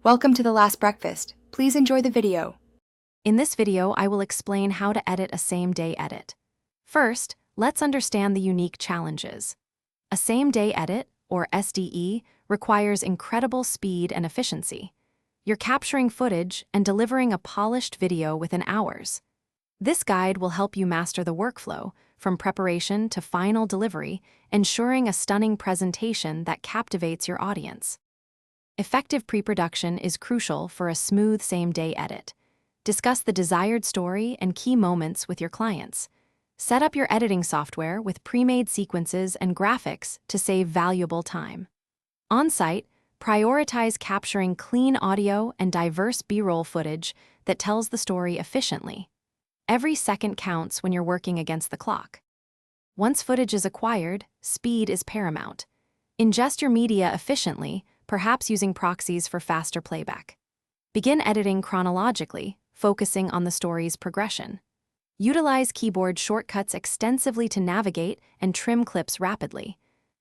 Welcome to The Last Breakfast. Please enjoy the video. In this video, I will explain how to edit a same-day edit. First, let's understand the unique challenges. A same-day edit, or SDE, requires incredible speed and efficiency. You're capturing footage and delivering a polished video within hours. This guide will help you master the workflow, from preparation to final delivery, ensuring a stunning presentation that captivates your audience. Effective pre-production is crucial for a smooth same-day edit. Discuss the desired story and key moments with your clients. Set up your editing software with pre-made sequences and graphics to save valuable time. On-site, prioritize capturing clean audio and diverse B-roll footage that tells the story efficiently. Every second counts when you're working against the clock. Once footage is acquired, speed is paramount. Ingest your media efficiently, perhaps using proxies for faster playback. Begin editing chronologically, focusing on the story's progression. Utilize keyboard shortcuts extensively to navigate and trim clips rapidly.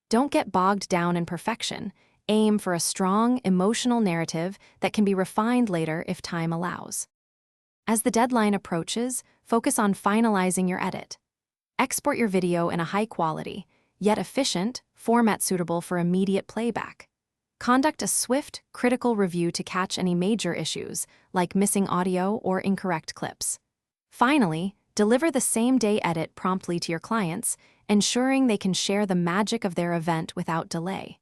Don't get bogged down in perfection. Aim for a strong, emotional narrative that can be refined later if time allows. As the deadline approaches, focus on finalizing your edit. Export your video in a high-quality, yet efficient, format suitable for immediate playback. Conduct a swift, critical review to catch any major issues, like missing audio or incorrect clips. Finally, deliver the same-day edit promptly to your clients, ensuring they can share the magic of their event without delay.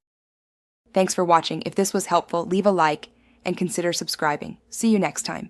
Thanks for watching. If this was helpful, leave a like and consider subscribing. See you next time.